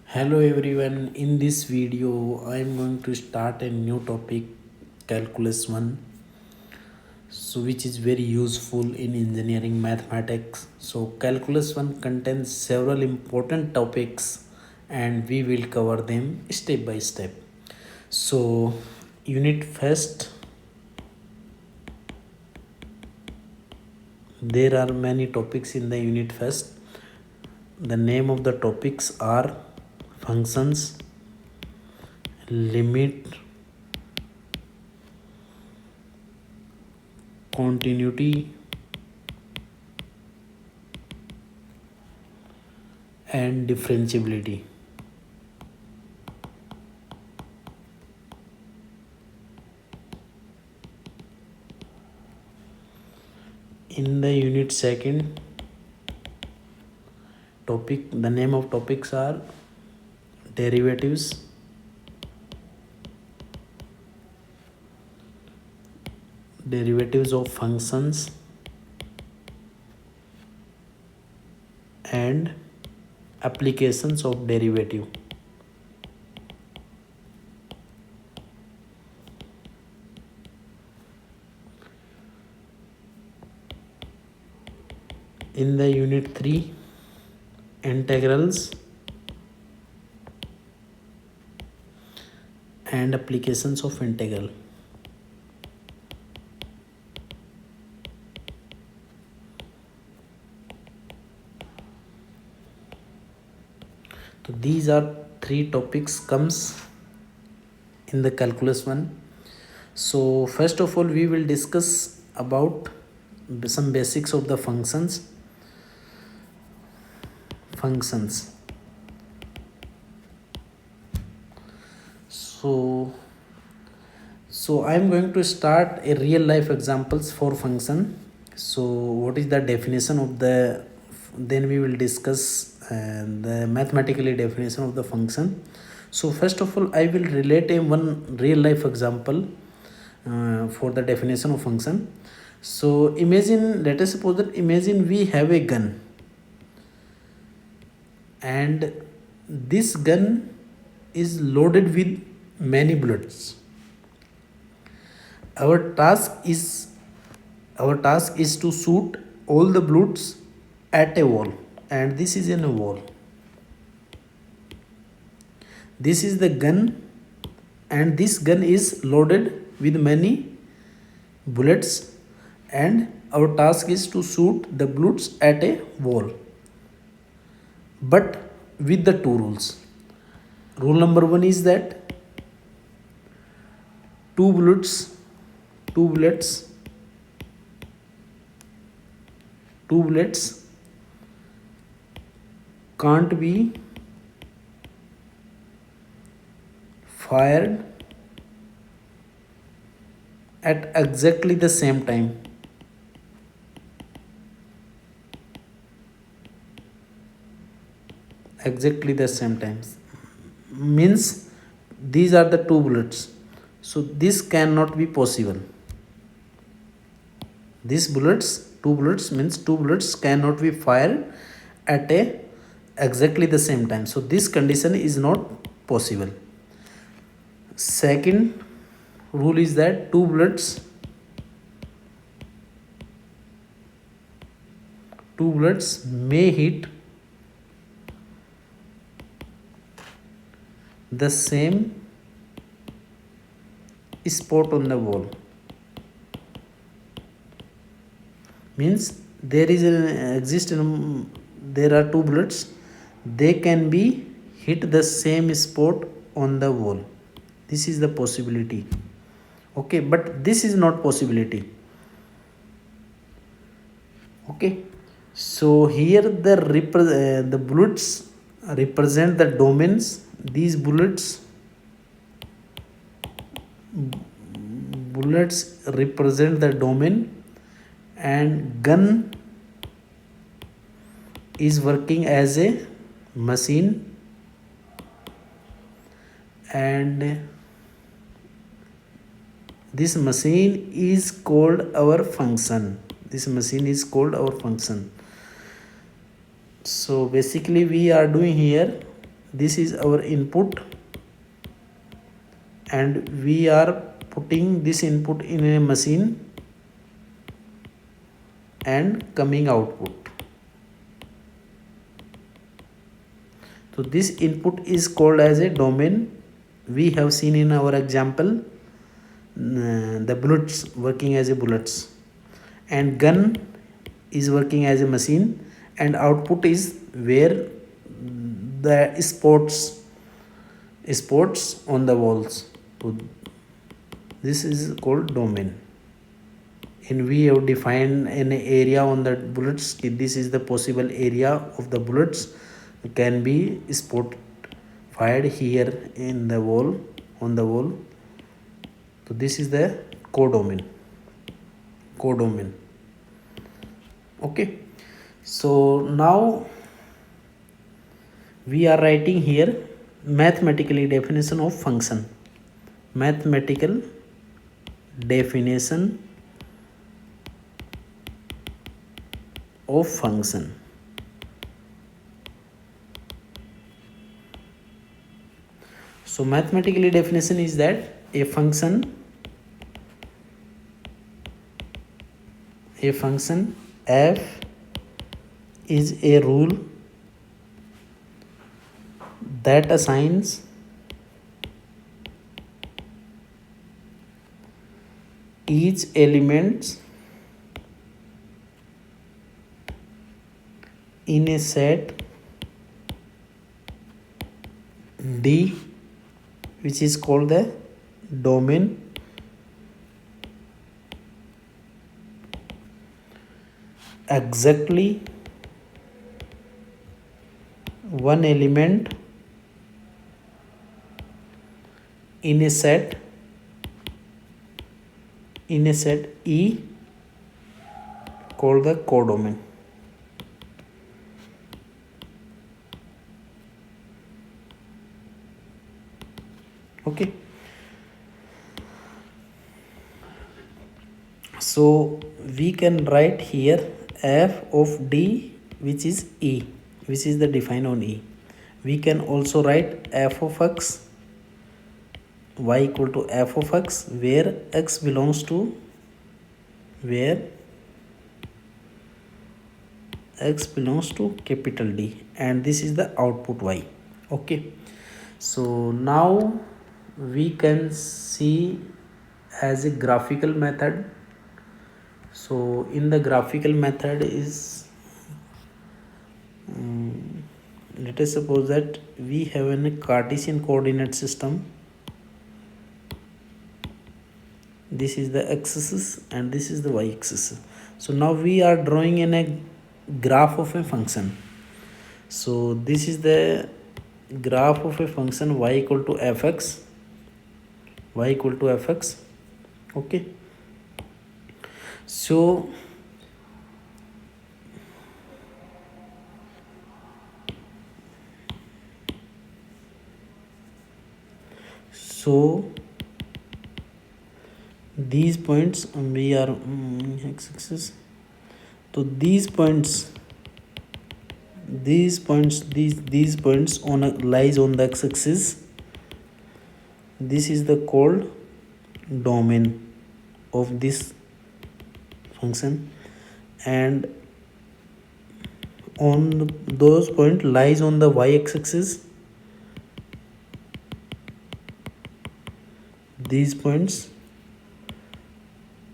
Hello everyone, in this video I am going to start a new topic, calculus 1, so which is very useful in engineering mathematics. So calculus 1 contains several important topics and we will cover them step by step. So unit first, there are many topics in the unit first. The name of the topics are functions, limit, continuity, and differentiability. In the unit second topic, the name of topics are derivatives, derivatives of functions, and applications of derivative. In the unit 3, integrals and applications of integral. So these are three topics comes in the calculus 1. So first of all we will discuss about some basics of the functions. So I'm going to start a real life examples for function. So what is the definition of the, then we will discuss the mathematically definition of the function. So first of all I will relate a one real life example for the definition of function. So imagine, let us suppose that imagine we have a gun and this gun is loaded with many bullets. Our task is to shoot all the bullets at a wall, and this is in a wall. This is the gun and this gun is loaded with many bullets and our task is to shoot the bullets at a wall, but with the two rules. Rule number 1 is that two bullets can't be fired at exactly the same time. Exactly the same times means these are the two bullets, so this cannot be possible. Two bullets means two bullets cannot be fired at a exactly the same time, so this condition is not possible. Second rule is that two bullets may hit the same spot on the wall. Means there are two bullets, they can be hit the same spot on the wall. This is the possibility. Okay, but this is not possibility. Okay, so here the bullets represent the domains. These bullets represent the domain, and gun is working as a machine, and this machine is called our function. So basically we are doing here this is our input, and we are putting this input in a machine and coming output. So this input is called as a domain. We have seen in our example the bullets working as a bullets, and gun is working as a machine, and output is where the sports on the walls. So this is called domain, and we have defined an area on the bullets. This is the possible area of the bullets can be sport fired here in the wall, on the wall. So this is the codomain. Okay, so now we are writing here mathematically definition of function. Mathematical definition of function. So mathematically definition is that a function f is a rule that assigns each element in a set D, which is called the domain, exactly one element in a set E called the codomain. Okay, so we can write here f of D, which is E, which is the defined on E. We can also write f of x y equal to f of x, where x belongs to capital D, and this is the output y. Okay, so now we can see as a graphical method. So in the graphical method is let us suppose that we have a Cartesian coordinate system. This is the x-axis and this is the y-axis. So now we are drawing in a graph of a function. So this is the graph of a function y equal to fx. Okay, so these points we are x-axis. So these points on lies on the x-axis. This is the called domain of this function, and on those point lies on the y-axis. These points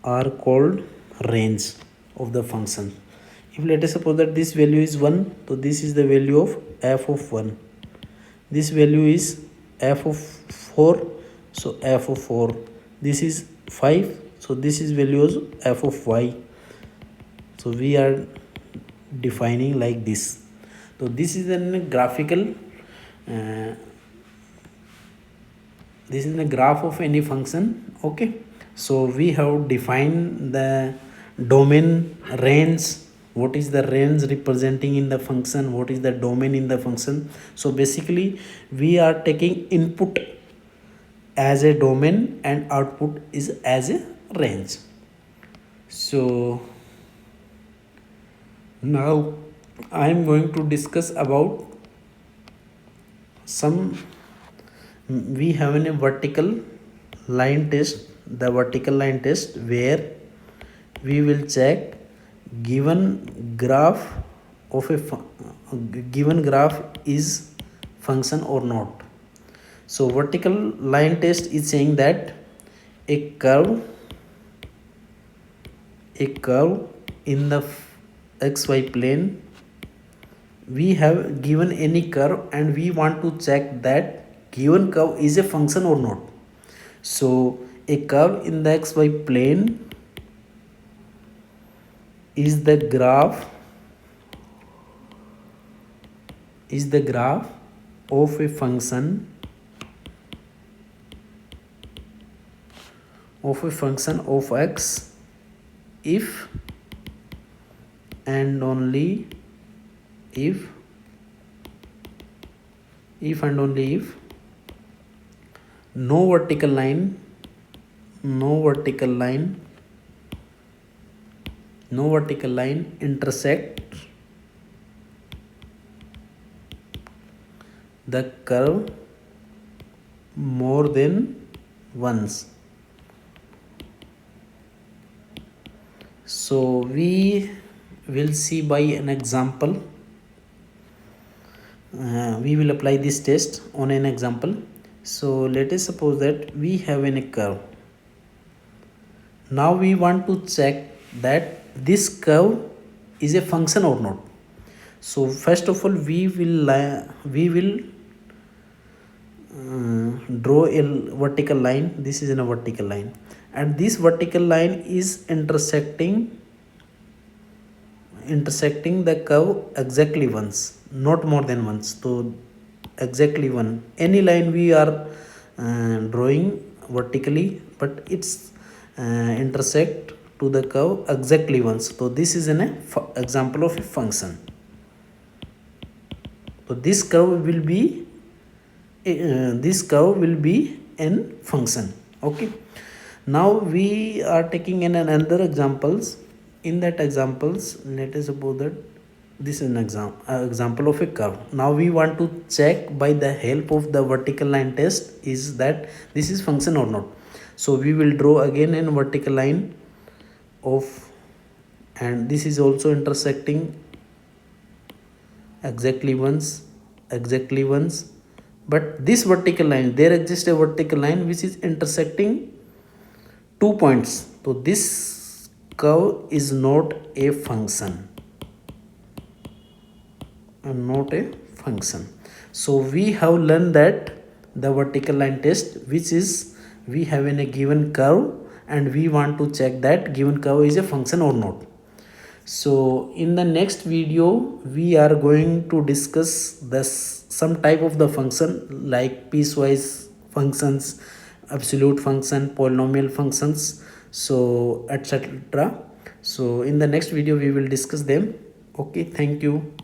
are called range of the function. If let us suppose that this value is 1, so this is the value of f of 1. This value is f of 4, so f of 4. This is 5, so this is values f of y. So we are defining like this. So this is a graphical this is the graph of any function. Okay, so we have defined the domain, range. What is the range representing in the function? What is the domain in the function? So basically we are taking input as a domain and output is as a range. So now I am going to discuss about some we have a vertical line test, the vertical line test, where we will check given graph of a given graph is function or not. So vertical line test is saying that a curve in the xy plane, we have given any curve and we want to check that given curve is a function or not. So a curve in the xy plane is the graph of a function of x if and only if no vertical line intersect the curve more than once. So we will see by an example. We will apply this test on an example. So let us suppose that we have a curve. Now we want to check that this curve is a function or not. So first of all we will draw a vertical line. This is a vertical line, and this vertical line is intersecting the curve exactly once, not more than once. So exactly one, any line we are drawing vertically, but it's intersect to the curve exactly once. So this is an example of a function. So this curve will be an function. Okay, now we are taking in another examples. In that examples, let us suppose that this is an example of a curve. Now we want to check by the help of the vertical line test is that this is function or not. So we will draw again a vertical line of, and this is also intersecting exactly once. But this vertical line, there exists a vertical line which is intersecting 2 points. So this curve is not a function. So we have learned that the vertical line test, which is we have in a given curve and we want to check that given curve is a function or not. So in the next video we are going to discuss some type of the function like piecewise functions, absolute function, polynomial functions, so etc. So in the next video we will discuss them. Okay, thank you.